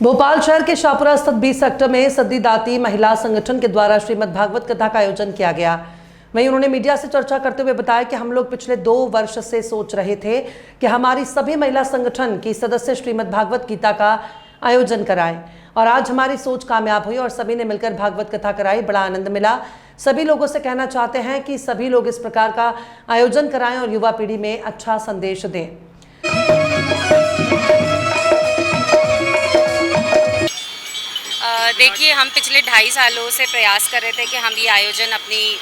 भोपाल शहर के शाहपुरा स्थित 20 सेक्टर में सिद्धिदात्री महिला संगठन के द्वारा श्रीमद् भागवत कथा का आयोजन किया गया। वहीं उन्होंने मीडिया से चर्चा करते हुए बताया कि हम लोग पिछले 2 वर्ष से सोच रहे थे कि हमारी सभी महिला संगठन की सदस्य श्रीमद् भागवत गीता का आयोजन कराएं और आज हमारी सोच कामयाब हुई और सभी ने मिलकर भागवत कथा कराई। बड़ा आनंद मिला। सभी लोगों से कहना चाहते हैं कि सभी लोग इस प्रकार का आयोजन कराएं और युवा पीढ़ी में अच्छा संदेश दें। देखिए, हम पिछले 2.5 सालों से प्रयास कर रहे थे कि हम ये आयोजन अपनी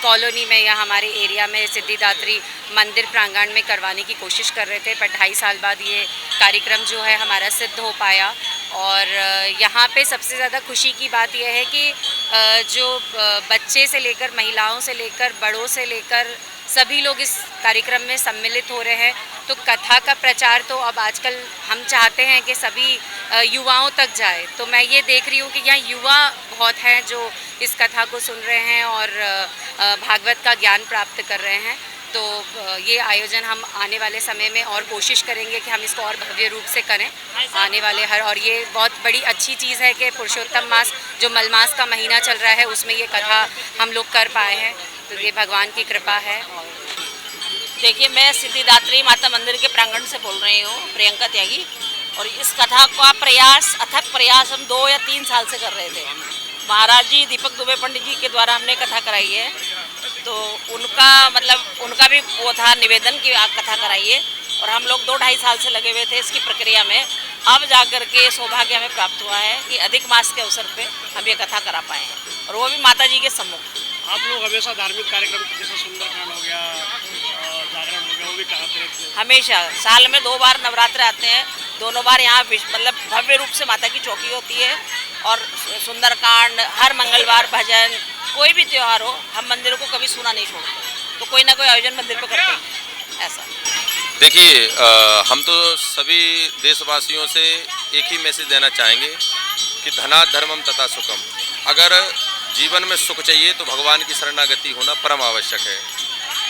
कॉलोनी में या हमारे एरिया में सिद्धिदात्री मंदिर प्रांगण में करवाने की कोशिश कर रहे थे, पर 2.5 साल बाद ये कार्यक्रम जो है हमारा सिद्ध हो पाया। और यहाँ पे सबसे ज़्यादा खुशी की बात यह है कि जो बच्चे से लेकर महिलाओं से लेकर बड़ों से लेकर सभी लोग इस कार्यक्रम में सम्मिलित हो रहे हैं। तो कथा का प्रचार तो अब आजकल हम चाहते हैं कि सभी युवाओं तक जाए। तो मैं ये देख रही हूँ कि यहाँ युवा बहुत हैं जो इस कथा को सुन रहे हैं और भागवत का ज्ञान प्राप्त कर रहे हैं। तो ये आयोजन हम आने वाले समय में और कोशिश करेंगे कि हम इसको और भव्य रूप से करें आने वाले और ये बहुत बड़ी अच्छी चीज़ है कि पुरुषोत्तम मास जो मलमास का महीना चल रहा है उसमें ये कथा हम लोग कर पाए हैं। तो ये भगवान की कृपा है। देखिए, मैं सिद्धिदात्री माता मंदिर के प्रांगण से बोल रही हूँ, प्रियंका त्यागी। और इस कथा का प्रयास, अथक प्रयास हम 2 या 3 साल से कर रहे थे। महाराज जी दीपक दुबे पंडित जी के द्वारा हमने कथा कराई है। तो उनका भी वो था निवेदन की कथा कराइए, और हम लोग 2-2.5 साल से लगे हुए थे इसकी प्रक्रिया में। अब जाकर के सौभाग्य हमें प्राप्त हुआ है कि अधिक मास के अवसर पे हम ये कथा करा पाए हैं, और वो भी माता जी के सम्मुख। आप लोग हमेशा धार्मिक कार्यक्रम जैसे सुंदरकांड हो गया, जागरण हो गया, वो भी कराते रहते हैं? हमेशा साल में 2 बार नवरात्र आते हैं, दोनों बार यहाँ भव्य रूप से माता की चौकी होती है। और सुंदरकांड, हर मंगलवार भजन, कोई भी त्यौहार हो, हम मंदिरों को कभी सूना नहीं छोड़ते। तो कोई ना कोई आयोजन मंदिर पर करते हैं ऐसा। देखिए, हम तो सभी देशवासियों से एक ही मैसेज देना चाहेंगे कि धनात् धर्मम तथा सुखम। अगर जीवन में सुख चाहिए तो भगवान की शरणागति होना परम आवश्यक है।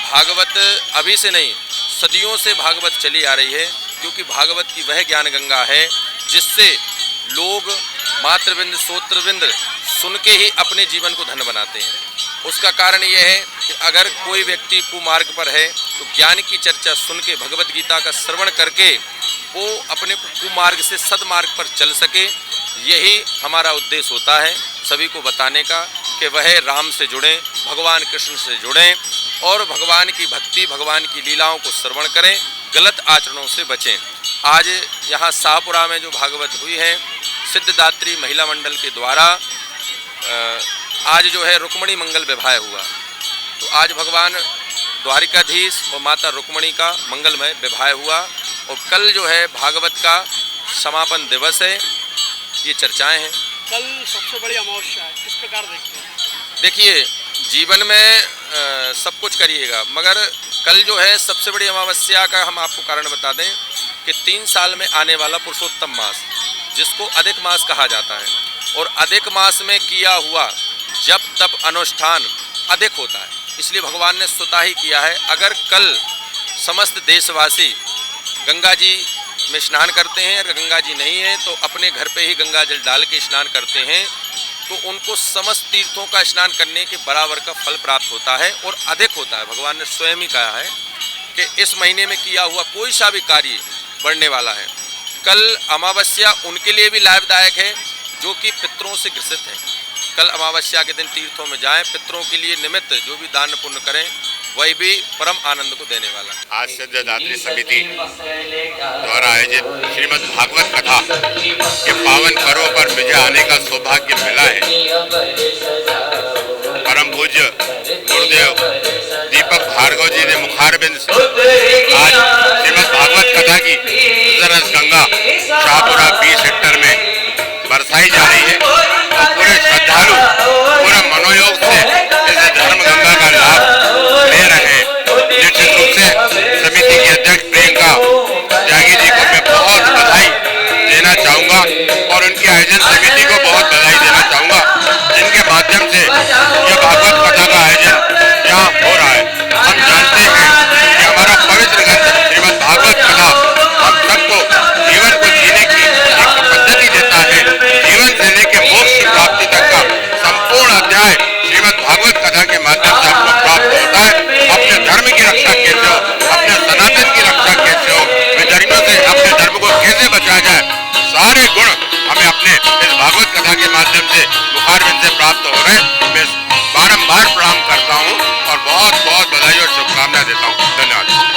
भागवत अभी से नहीं, सदियों से भागवत चली आ रही है, क्योंकि भागवत की वह ज्ञान गंगा है जिससे लोग मातृविंद श्रोत्रविंद सुन के ही अपने जीवन को धन बनाते हैं। उसका कारण यह है कि अगर कोई व्यक्ति कुमार्ग पर है तो ज्ञान की चर्चा सुन के, भगवत गीता का श्रवण करके वो अपने कुमार्ग से सदमार्ग पर चल सके। यही हमारा उद्देश्य होता है, सभी को बताने का कि वह राम से जुड़ें, भगवान कृष्ण से जुड़ें और भगवान की भक्ति, भगवान की लीलाओं को श्रवण करें, गलत आचरणों से बचें। आज यहाँ शाहपुरा में जो भागवत हुई है सिद्धिदात्री महिला मंडल के द्वारा, आज जो है रुक्मणी मंगल विवाह हुआ। तो आज भगवान द्वारिकाधीश और माता रुक्मणी का मंगलमय विवाह हुआ, और कल जो है भागवत का समापन दिवस है। ये चर्चाएं हैं। कल सबसे बड़ी अमावस्या है, किस प्रकार देखते हैं? देखिए, जीवन में सब कुछ करिएगा, मगर कल जो है सबसे बड़ी अमावस्या का हम आपको कारण बता दें कि 3 साल में आने वाला पुरुषोत्तम मास, जिसको अधिक मास कहा जाता है, और अधिक मास में किया हुआ जब तब अनुष्ठान अधिक होता है। इसलिए भगवान ने स्वतः ही किया है। अगर कल समस्त देशवासी गंगा जी में स्नान करते हैं, अगर गंगा जी नहीं है तो अपने घर पे ही गंगा जल डाल के स्नान करते हैं, तो उनको समस्त तीर्थों का स्नान करने के बराबर का फल प्राप्त होता है और अधिक होता है। भगवान ने स्वयं ही कहा है कि इस महीने में किया हुआ कोई सा भी कार्य बढ़ने वाला है। कल अमावस्या उनके लिए भी लाभदायक है जो कि पितरों से ग्रसित हैं। कल अमावस्या के दिन तीर्थों में जाएं, पितरों के लिए निमित्त जो भी दान पुण्य करें, वही भी परम आनंद को देने वाला है। आज सिद्धिदात्री समिति द्वारा आयोजित श्रीमद् भागवत कथा के पावन पर्व पर मुझे आने का सौभाग्य मिला है। परम पूज्य गुरुदेव दीपक भार्गव जी ने मुखारबिंद से आज श्रीमद् भागवत कथा की रस गंगा शाहपुरा 20 सेक्टर में बरसाई जा रही है, और पूरे श्रद्धालु पूरे मनोयोग से इस धर्म गंगा का लाभ ले रहे हैं। निश्चित रूप से समिति की अध्यक्ष प्रियंका त्यागी जी को मैं बहुत बधाई देना चाहूँगा, और उनकी आयोजन समिति को बहुत बधाई देना चाहूँगा, जिनके माध्यम से यह भागवत कथा का आयोजन यहाँ हो रहा है। हम जानते हैं कि हमारा पवित्र ग्रंथ श्रीमद् भागवत कथा हम सबको जीवन को पुण्य इस भागवत कथा के माध्यम से मुखारबिंद से प्राप्त हो रहे हैं। मैं बारंबार प्रणाम करता हूँ और बहुत बहुत बधाई और शुभकामनाएं देता हूँ। धन्यवाद।